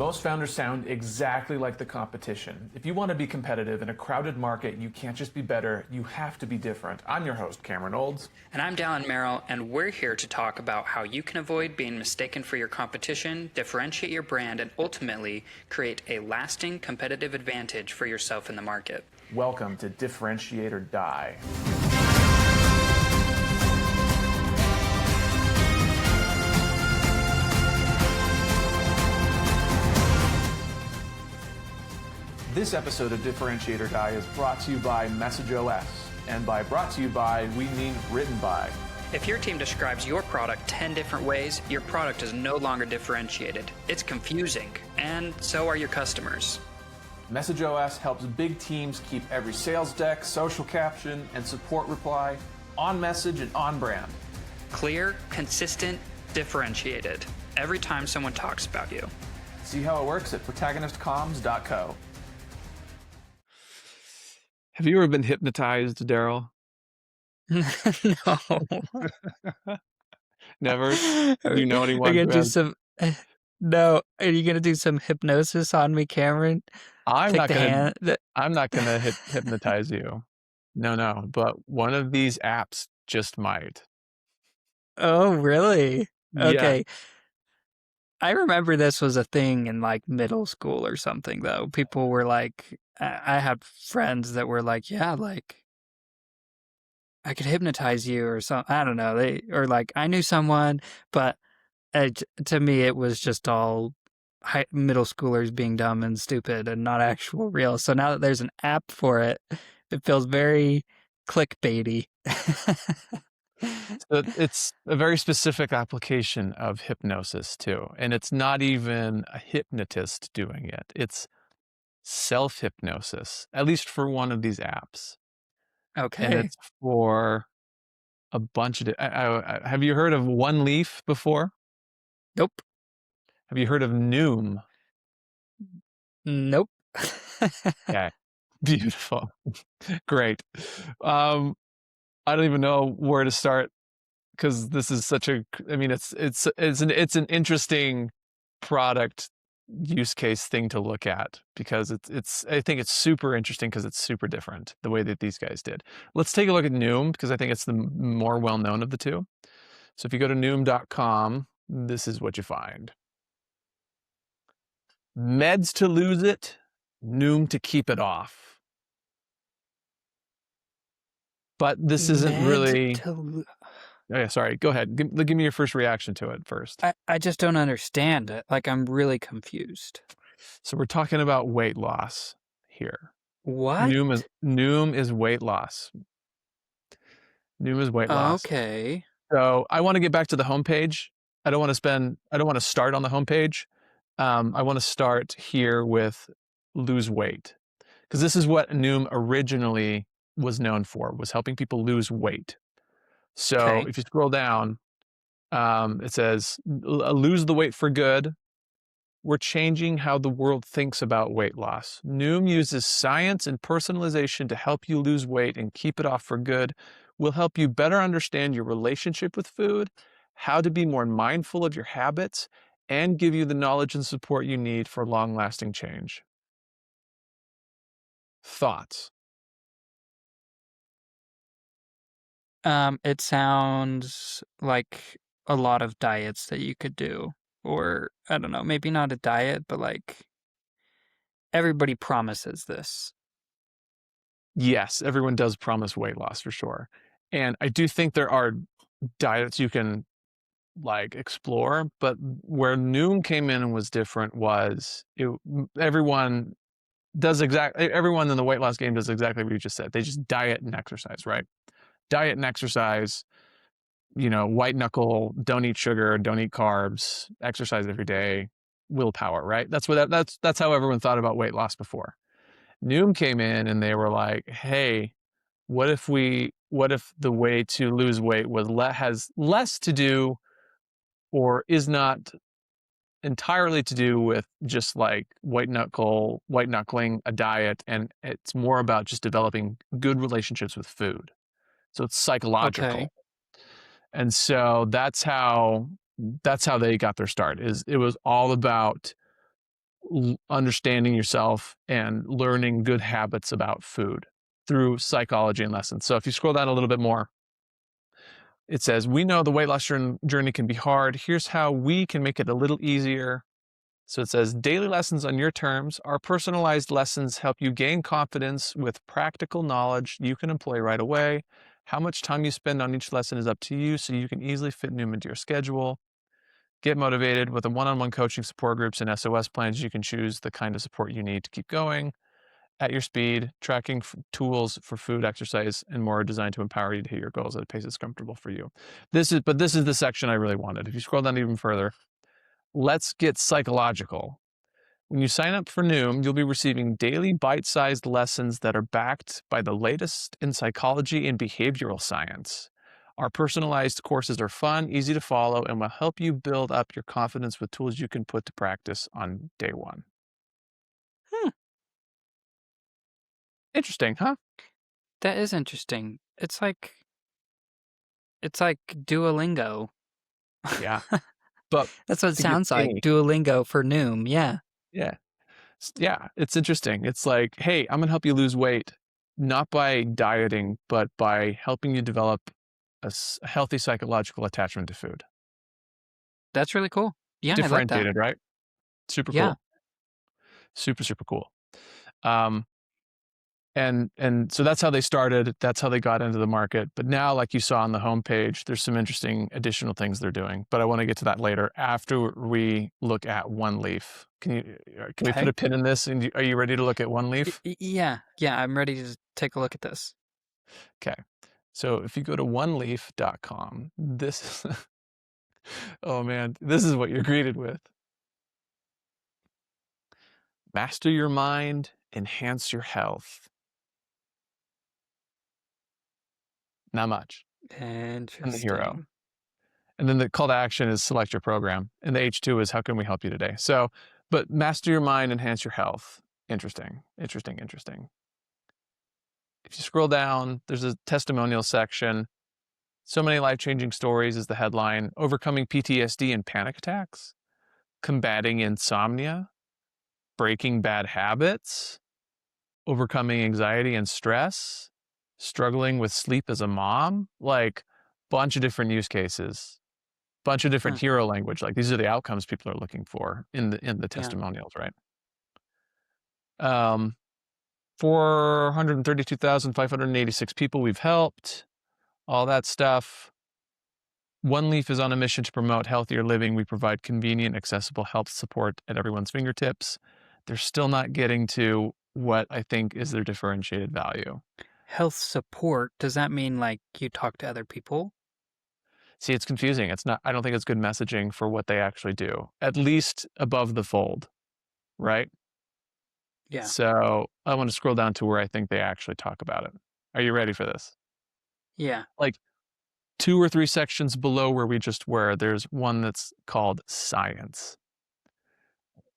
Most founders sound exactly like the competition. If you want to be competitive in a crowded market, you can't just be better, you have to be different. I'm your host, Cameron Olds. And I'm Dallin Merrill, and we're here to talk about how you can avoid being mistaken for your competition, differentiate your brand, and ultimately create a lasting competitive advantage for yourself in the market. Welcome to Differentiate or Die. This episode of Differentiate or Die is brought to you by MessageOS. And by brought to you by, we mean written by. If your team describes your product 10 different ways, your product is no longer differentiated. It's confusing, and so are your customers. MessageOS helps big teams keep every sales deck, social caption, and support reply on message and on brand. Clear, consistent, differentiated. Every time someone talks about you. See how it works at protagonistcomms.co. Have you ever been hypnotized, Daryl? No. Never? Do you know anyone? Are you gonna do some? No. Are you gonna do some hypnosis on me, Cameron? I'm Take not the gonna. hand. I'm not gonna hypnotize you. No. But one of these apps just might. Oh, really? Yeah. Okay. I remember this was a thing in like middle school or something, though. People were like, I had friends that were like, yeah, like I could hypnotize you or something. I don't know. Or like I knew someone, but to me, it was just all middle schoolers being dumb and stupid and not actual real. So now that there's an app for it, it feels very clickbaity. So it's a very specific application of hypnosis too, and it's not even a hypnotist doing it. It's self-hypnosis, at least for one of these apps. Okay. And it's for a bunch of... have you heard of OneLeaf before? Nope. Have you heard of Noom? Nope. Okay. Beautiful. Great. I don't even know where to start because this is such a... I mean, it's an interesting product use case thing to look at because I think it's super interesting because it's super different the way that these guys did. Let's take a look at Noom because I think it's the more well-known of the two. So if you go to Noom.com, this is what you find. Meds to lose it, Noom to keep it off. But this isn't really... Oh, yeah, sorry. Go ahead. Give me your first reaction to it first. I just don't understand it. Like, I'm really confused. So we're talking about weight loss here. What? Noom is weight loss. Noom is weight loss. Okay. So I want to get back to the homepage. I don't want to start on the homepage. I want to start here with lose weight. Because this is what Noom originally was known for, was helping people lose weight. So Okay. if you scroll down, it says, lose the weight for good. We're changing how the world thinks about weight loss. Noom uses science and personalization to help you lose weight and keep it off for good. We'll help you better understand your relationship with food, how to be more mindful of your habits, and give you the knowledge and support you need for long-lasting change. Thoughts? It sounds like a lot of diets that you could do. Or, I don't know, maybe not a diet, but like everybody promises this. Yes, everyone does promise weight loss for sure. And I do think there are diets you can like explore, but where Noom came in and was different was everyone in the weight loss game does exactly what you just said. They just diet and exercise, right? Diet and exercise, white knuckle, don't eat sugar, don't eat carbs, exercise every day, willpower, right? That's how everyone thought about weight loss before. Noom came in and they were like, hey, what if the way to lose weight has less to do or is not entirely to do with just like white knuckling a diet, and it's more about just developing good relationships with food. So it's psychological. Okay. And so that's how they got their start. It was all about understanding yourself and learning good habits about food through psychology and lessons. So if you scroll down a little bit more, it says, we know the weight loss journey can be hard. Here's how we can make it a little easier. So it says, daily lessons on your terms. Our personalized lessons help you gain confidence with practical knowledge you can employ right away. How much time you spend on each lesson is up to you, so you can easily fit Noom into your schedule. Get motivated with a one-on-one coaching, support groups, and SOS plans. You can choose the kind of support you need to keep going at your speed. Tracking tools for food, exercise, and more are designed to empower you to hit your goals at a pace that's comfortable for you. This is the section I really wanted. If you scroll down even further, let's get psychological. When you sign up for Noom, you'll be receiving daily bite-sized lessons that are backed by the latest in psychology and behavioral science. Our personalized courses are fun, easy to follow, and will help you build up your confidence with tools you can put to practice on day one. Hmm. Interesting, huh? That is interesting. It's like Duolingo. Yeah. But That's what it to get sounds like. paid. Duolingo for Noom. Yeah. Yeah. Yeah, it's interesting. It's like, hey, I'm going to help you lose weight, not by dieting, but by helping you develop a healthy psychological attachment to food. That's really cool. Yeah, I like that. Differentiated, right? Super Yeah. cool. Super, super cool. And so that's how they started. That's how they got into the market. But now, like you saw on the homepage, there's some interesting additional things they're doing. But I want to get to that later after we look at OneLeaf. Can we put Okay. a pin in this? And are you ready to look at OneLeaf? Yeah. Yeah, I'm ready to take a look at this. Okay. So if you go to oneleaf.com, this, oh man, this is what you're greeted with. Master your mind, enhance your health. Not much. And the hero. Interesting. And then the call to action is select your program. And the H2 is how can we help you today? So, but master your mind, enhance your health. Interesting, interesting, interesting. If you scroll down, there's a testimonial section. So many life-changing stories is the headline. Overcoming PTSD and panic attacks, combating insomnia, breaking bad habits, overcoming anxiety and stress, struggling with sleep as a mom, like bunch of different use cases, bunch of different Huh. hero language. Like these are the outcomes people are looking for in the Yeah. testimonials, right? 432,586 people we've helped, all that stuff. OneLeaf is on a mission to promote healthier living. We provide convenient, accessible health support at everyone's fingertips. They're still not getting to what I think is their differentiated value. Health support, does that mean like you talk to other people? See, it's confusing. It's not, I don't think it's good messaging for what they actually do, at least above the fold, right? Yeah. So I want to scroll down to where I think they actually talk about it. Are you ready for this? Yeah. Like 2 or 3 sections below where we just were, there's one that's called science.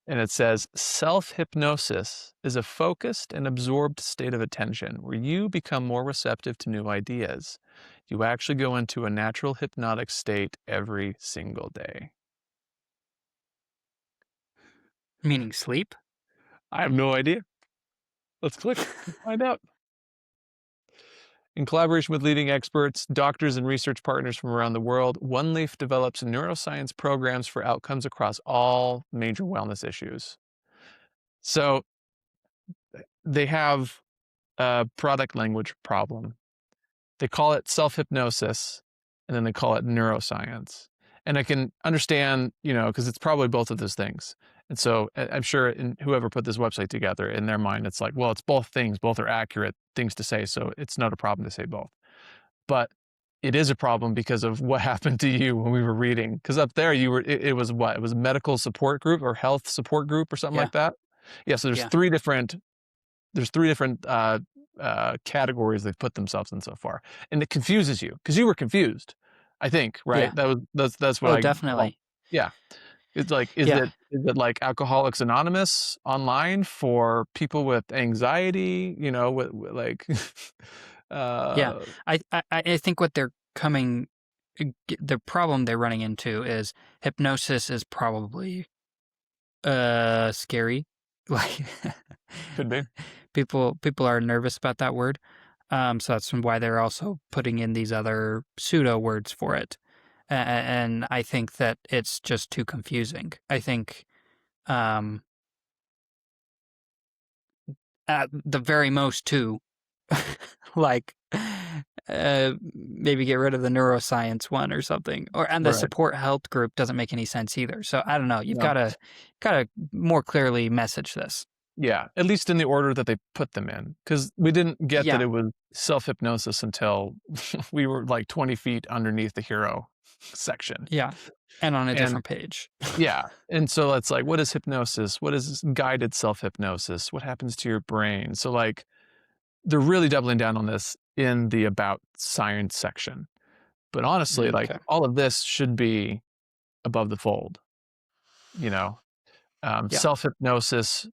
And it says, self-hypnosis is a focused and absorbed state of attention where you become more receptive to new ideas. You actually go into a natural hypnotic state every single day. Meaning sleep? I have no idea. Let's click and find out. In collaboration with leading experts, doctors, and research partners from around the world, OneLeaf develops neuroscience programs for outcomes across all major wellness issues. So they have a product language problem. They call it self-hypnosis, and then they call it neuroscience. And I can understand, because it's probably both of those things. And so I'm sure whoever put this website together, in their mind, it's like, well, it's both things. Both are accurate things to say, so it's not a problem to say both. But it is a problem because of what happened to you when we were reading. Because up there, it was what? It was a medical support group or health support group or something Yeah. like that. Yeah, so Yeah. there's three different categories they've put themselves in so far, and it confuses you because you were confused, I think, right? Yeah. That's what Oh, I call. definitely. Yeah, it's like Yeah. is it like Alcoholics Anonymous online for people with anxiety? With like, Yeah. uh, I think what they're the problem they're running into is hypnosis is probably Scary. Like Could be. people are nervous about that word. So that's why they're also putting in these other pseudo words for it. And I think that it's just too confusing. I think um, at the very most two, like maybe get rid of the neuroscience one or something, and the Right. support health group doesn't make any sense either. So I don't know. You've No. got to more clearly message this. Yeah, at least in the order that they put them in, because we didn't get that Yeah, it was self-hypnosis until we were like 20 feet underneath the hero section. yeah, and on a And different page. yeah, and so it's like, what is hypnosis? What is guided self-hypnosis? What happens to your brain? So like, they're really doubling down on this in the about science section. But honestly, like Okay. all of this should be above the fold, you know? Yeah. Self-hypnosis,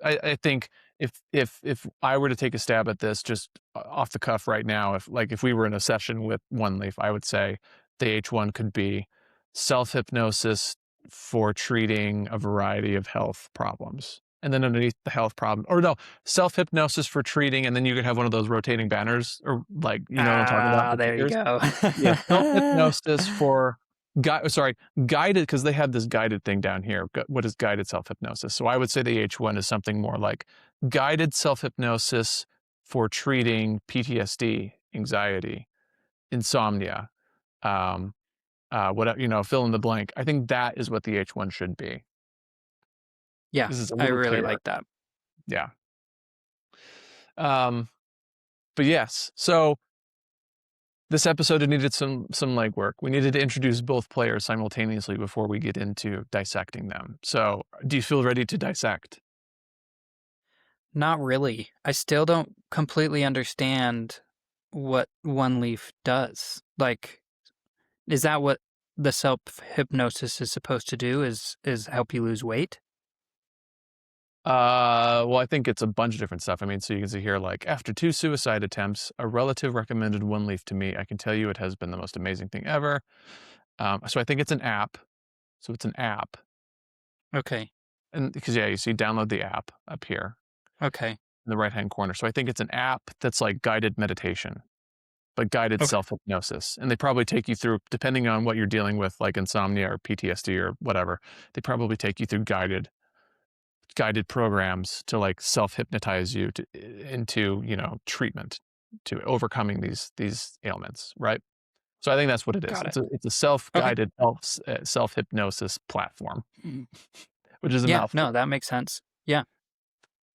I think if I were to take a stab at this just off the cuff right now, if we were in a session with OneLeaf, I would say the H1 could be self-hypnosis for treating a variety of health problems. And then underneath the health problem, or no, self-hypnosis for treating, and then you could have one of those rotating banners, or like, you know what I'm talking about, Ah, the there you tickers. go. Yeah, self-hypnosis for sorry, guided, because they have this guided thing down here. What is guided self-hypnosis? So I would say the H1 is something more like guided self-hypnosis for treating PTSD, anxiety, insomnia, what, fill in the blank. I think that is what the H1 should be. Yeah, This is a I little really clearer. like that. Yeah. Um, but yes, so this episode needed some legwork. We needed to introduce both players simultaneously before we get into dissecting them. So, do you feel ready to dissect? Not really. I still don't completely understand what One Leaf does. Like, is that what the self hypnosis is supposed to do? Is help you lose weight? Well, I think it's a bunch of different stuff. I mean, so you can see here, like, after 2 suicide attempts, a relative recommended OneLeaf to me. I can tell you it has been the most amazing thing ever. So I think it's an app. So it's an app. Okay. And because, yeah, you see download the app up here Okay. in the right-hand corner. So I think it's an app that's like guided meditation, but guided Okay. self-hypnosis. And they probably take you through, depending on what you're dealing with, like insomnia or PTSD or whatever, they probably take you through guided programs to like self-hypnotize you into, treatment, to overcoming these ailments, right? So I think that's what it is. Got it. It's a Okay. self-guided self-hypnosis platform, which is a Yeah, no, mouthful. that makes sense. Yeah.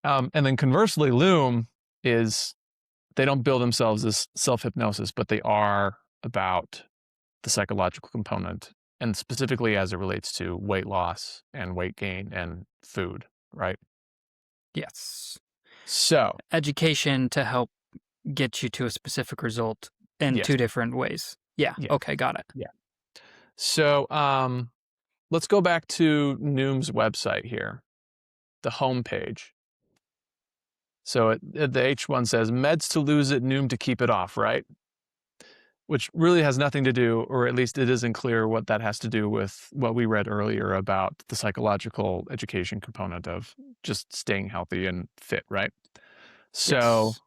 And then conversely, Loom is, they don't bill themselves as self-hypnosis, but they are about the psychological component, and specifically as it relates to weight loss and weight gain and food, right? Yes. So, Education to help get you to a specific result in yes, two different ways. Yeah. yeah, Okay, got it. yeah. So, let's go back to Noom's website here, the homepage. So the H1 says meds to lose it, Noom to keep it off, right? Which really has nothing to do, or at least it isn't clear what that has to do with what we read earlier about the psychological education component of just staying healthy and fit, right? So Yes.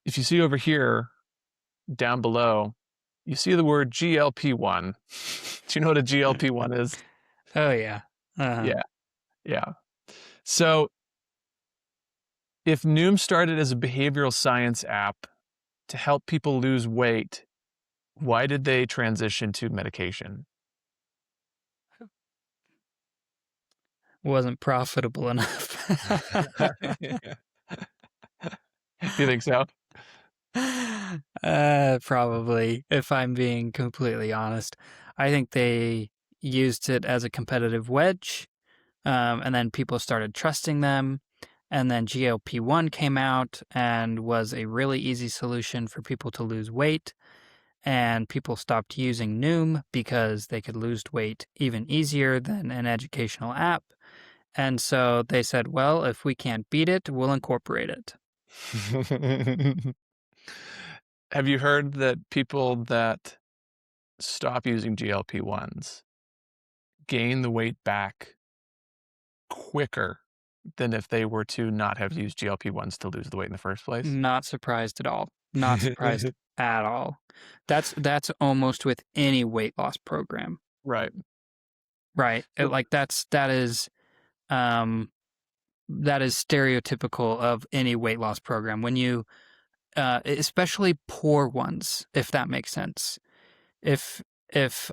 if you see over here down below, you see the word GLP-1. Do you know what a GLP-1 is? Oh yeah. Uh-huh. Yeah, yeah. So if Noom started as a behavioral science app to help people lose weight, why did they transition to medication? Wasn't profitable enough. You think so? Probably, if I'm being completely honest. I think they used it as a competitive wedge, and then people started trusting them. And then GLP-1 came out and was a really easy solution for people to lose weight. And people stopped using Noom because they could lose weight even easier than an educational app. And so they said, well, if we can't beat it, we'll incorporate it. Have you heard that people that stop using GLP-1s gain the weight back quicker than if they were to not have used GLP-1s to lose the weight in the first place. Not surprised at all. Not surprised at all. That's almost with any weight loss program, Right. right? So Um, that is stereotypical of any weight loss program. When you, especially poor ones, if that makes sense. If if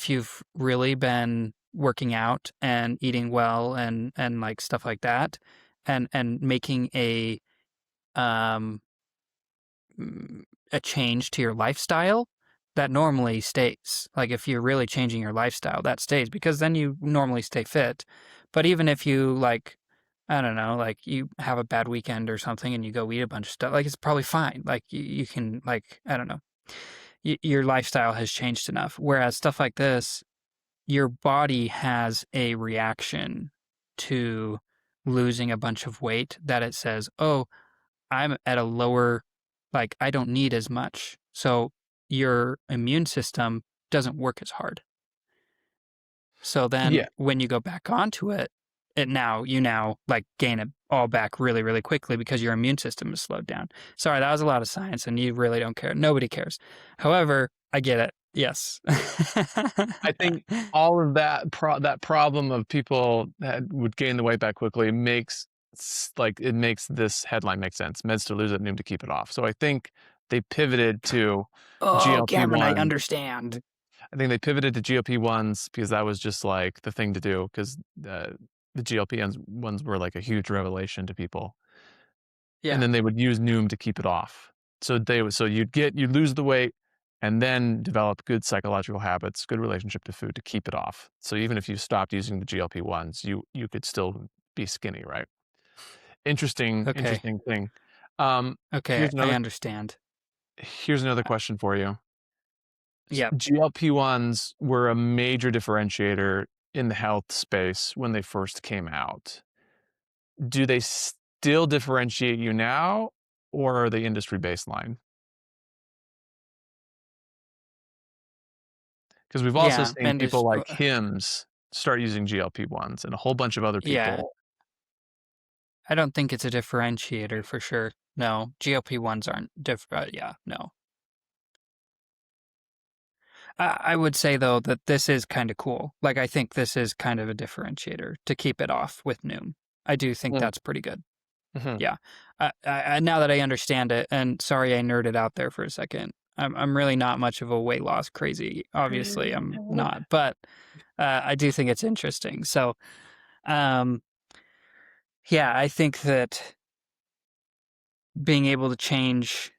you've really been working out and eating well and like stuff like that, and making um a change to your lifestyle, that normally stays. Like if you're really changing your lifestyle, that stays because then you normally stay fit. But even if you like, I don't know, like you have a bad weekend or something and you go eat a bunch of stuff, like it's probably fine. Like you can like, I don't know, your lifestyle has changed enough. Whereas stuff like this, your body has a reaction to losing a bunch of weight that it says, oh, I'm at a lower, like, I don't need as much. So your immune system doesn't work as hard. So then yeah, when you go back onto it, you now like gain it all back really, really quickly because your immune system is slowed down. Sorry, that was a lot of science and you really don't care. Nobody cares. However, I get it. Yes. I think all of that problem of people that would gain the weight back quickly makes like it makes this headline make sense. Meds to lose it, Noom to keep it off. So I think they pivoted to Oh, Cameron, I GLP-1. understand. I think they pivoted to GLP-1s because that was just like the thing to do because the GLP-1s were like a huge revelation to people. And Yeah. then they would use Noom to keep it off. So you'd lose the weight and then develop good psychological habits, good relationship to food to keep it off. So even if you stopped using the GLP-1s, you could still be skinny, right? Interesting, Okay. interesting thing. Um, Okay. here's I another understand. here's another question for you. Yep. GLP-1s were a major differentiator in the health space when they first came out. Do they still differentiate you now, or are they industry baseline? Because we've also Yeah. seen And people it's, like Hims start using GLP-1s and a whole bunch of other yeah. people. I don't think it's a differentiator for sure. No, GLP-1s aren't yeah, no. I would say though that this is kind of cool. Like I think this is kind of a differentiator to keep it off with Noom. I do think Mm, that's pretty good. mhm. Yeah. Now that I understand it, and sorry I nerded out there for a second. I'm really not much of a weight loss crazy. Obviously, I'm not, but I do think it's interesting. So, um, yeah, I think that being able to change,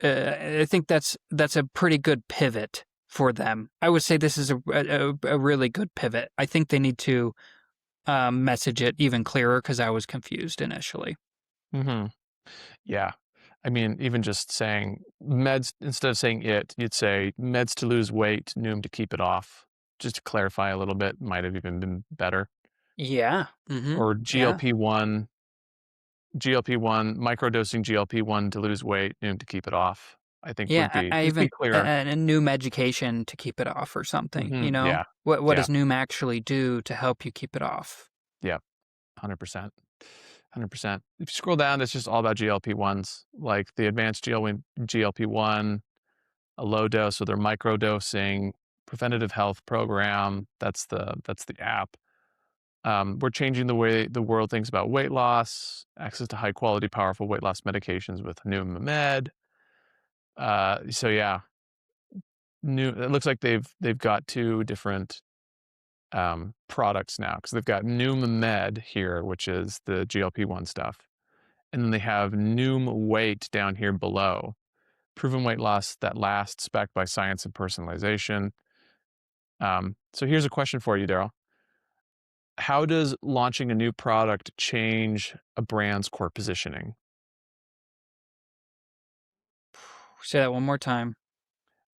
I think that's a pretty good pivot for them. I would say this is a really good pivot. I think they need to message it even clearer because I was confused initially. Mhm. Yeah. I mean, even just saying meds instead of saying it, you'd say meds to lose weight, Noom to keep it off. Just to clarify a little bit, might have even been better. Yeah. Mm-hmm. Or Yeah. GLP-1 microdosing GLP-1 to lose weight, Noom to keep it off. I think would Yeah, be I just be even clearer. a new medication to keep it off or something, you know? Yeah. What Yeah. does Noom actually do to help you keep it off? Yeah. 100%. 100%. If you scroll down, it's just all about GLP-1s, like the advanced GLP-1, a low dose, so they're microdosing, preventative health program. That's the app. We're changing the way the world thinks about weight loss, access to high quality, powerful weight loss medications with Noom Med. So yeah, new. It looks like they've got two different products now because they've got Noom Med here, which is the GLP-1 stuff, and then they have Noom Weight down here below. Proven weight loss that lasts, backed by science and personalization. So here's a question for you, Daryl. How does launching a new product change a brand's core positioning? Say that one more time.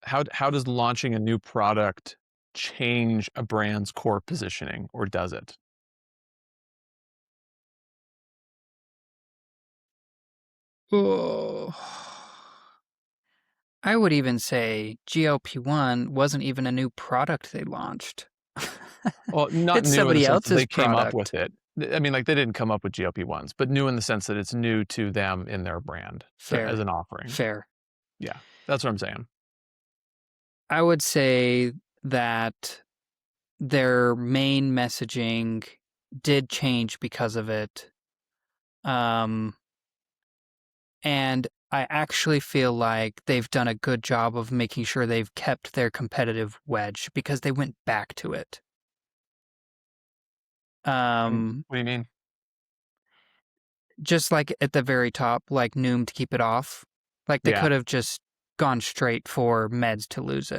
How does launching a new product change a brand's core positioning, or does it? Oh. I would even say GLP-1 wasn't even a new product they launched. Well, not It's new in the somebody sense that else's they came up with product. it. I mean, like, they didn't come up with GLP-1s, but new in the sense that it's new to them in their brand as Fair. an offering. Fair. Yeah, that's what I'm saying. I would say that their main messaging did change because of it. Um, and I actually feel like they've done a good job of making sure they've kept their competitive wedge because they went back to it. Um, What do you mean? just like at the very top, like Noom to keep it off. Like they Yeah, could have just gone straight for meds to lose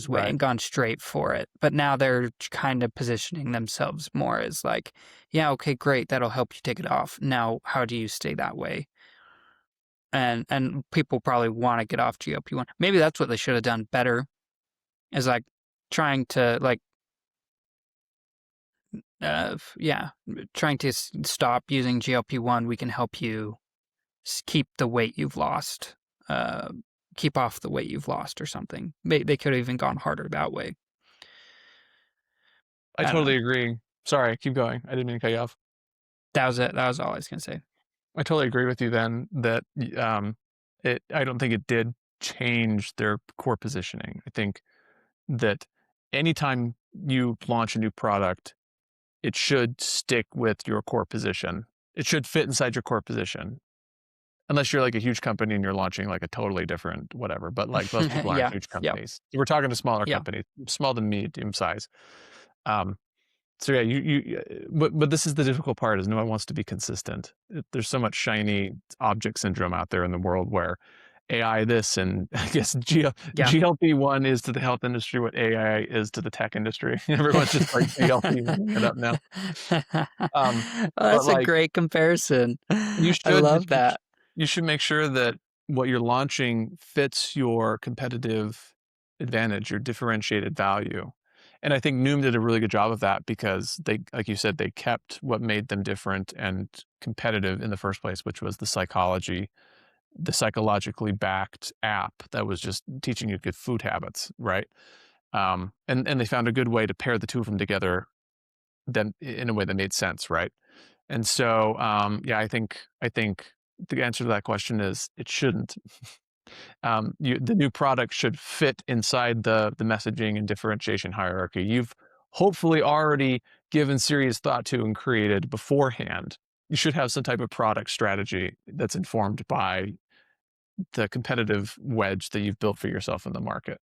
weight, right. and gone straight for it. But now they're kind of positioning themselves more as like, yeah, okay, great, that'll help you take it off. Now, how do you stay that way? And people probably want to get off GLP-1. Maybe that's what they should have done better. Is like trying to like yeah, trying to stop using GLP-1. We can help you keep the weight you've lost, uh, keep off the weight you've lost or something. They could have even gone harder that way. I I don't know. totally agree. Sorry, keep going. I didn't mean to cut you off. That was it. That was all I was gonna say. I totally agree with you then that, I don't think it did change their core positioning. I think that anytime you launch a new product, it should stick with your core position. It should fit inside your core position. Unless you're like a huge company and you're launching like a totally different whatever, but like most people aren't Yeah. huge Yep. companies. We're talking to smaller Yeah. companies, small to medium size. Um, so yeah, but this is the difficult part is no one wants to be consistent. There's so much shiny object syndrome out there in the world where AI this and I guess Yeah. GLP-1 is to the health industry what AI is to the tech industry. Everyone's just like GLP-1 it up now. Um, Oh, but that's a like great comparison. you I should love that. you should make sure that what you're launching fits your competitive advantage, your differentiated value. And I think Noom did a really good job of that because they, like you said, they kept what made them different and competitive in the first place, which was the psychologically backed app that was just teaching you good food habits, right? And they found a good way to pair the two of them together then in a way that made sense, right? And so, yeah, I think the answer to that question is it shouldn't. The new product should fit inside the messaging and differentiation hierarchy. You've hopefully already given serious thought to and created beforehand. You should have some type of product strategy that's informed by the competitive wedge that you've built for yourself in the market.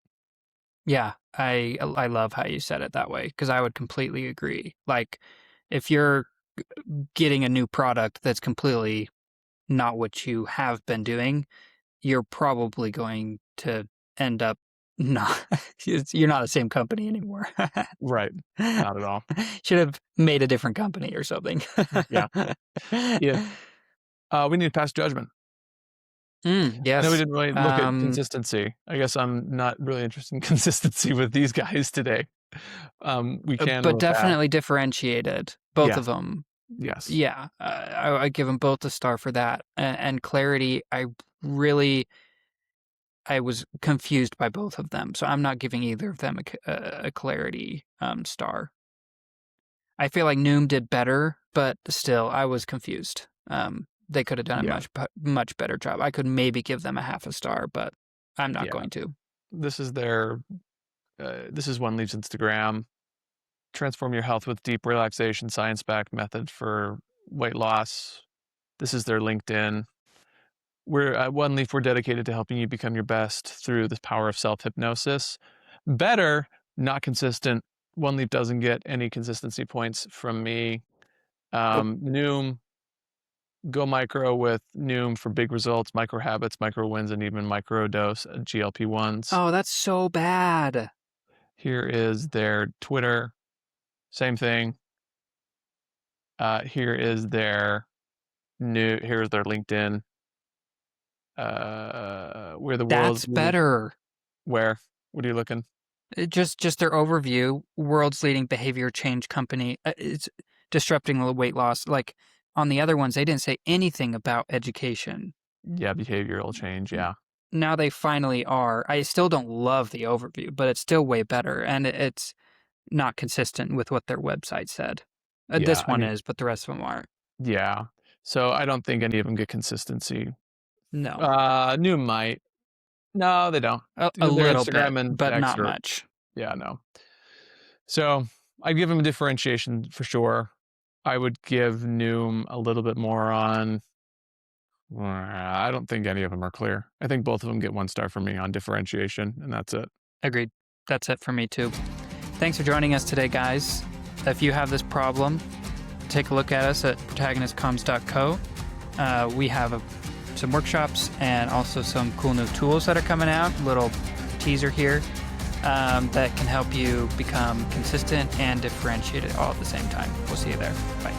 Yeah, I love how you said it that way because I would completely agree. Like, if you're getting a new product that's completely not what you have been doing, you're probably going to end up not you're not the same company anymore. Right. Not at all. Should have made a different company or something. Yeah. Yeah. We need to pass judgment. I know we Yes. didn't really look at Um, consistency. I guess I'm not really interested in consistency with these guys today. We can but with that. definitely differentiated, both Yes, of them. yes. Yeah, I give them both a star for that. And clarity, really I was confused by both of them, so I'm not giving either of them a clarity star. I feel like Noom did better, but still, I was confused. They could have done a Yeah, much better job. I could maybe give them a half a star, but I'm not yeah. going to. This is their, this is OneLeaf's Instagram. Transform your health with deep relaxation, science-backed method for weight loss. This is their LinkedIn. We're at OneLeaf, we're dedicated to helping you become your best through the power of self-hypnosis. Better, not consistent. OneLeaf doesn't get any consistency points from me. Nope. Noom, go micro with Noom for big results, micro habits, micro wins, and even micro dose GLP-1s. Oh, that's so bad. Here is their Twitter, same thing. Here is their here's their LinkedIn. We're the That's world's leading. better. Where? What are you looking? Just their overview, world's leading behavior change company. It's disrupting the weight loss. Like on the other ones, they didn't say anything about education. Yeah, behavioral change. N- Yeah, Now they finally are. I still don't love the overview, but it's still way better, and it's not consistent with what their website said. Yeah, This I one mean, is, but the rest of them aren't. yeah. So I don't think any of them get consistency. No. Noom might. No, they don't. A Their little bit, Instagram and but X not are, much. yeah, no. So I'd give them a differentiation for sure. I would give Noom a little bit more on. I don't think any of them are clear. I think both of them get 1 star from me on differentiation, and that's it. Agreed. That's it for me too. Thanks for joining us today, guys. If you have this problem, take a look at us at protagonistcoms.co. We have some workshops and also some cool new tools that are coming out. Little teaser here that can help you become consistent and differentiated all at the same time. We'll see you there. Bye.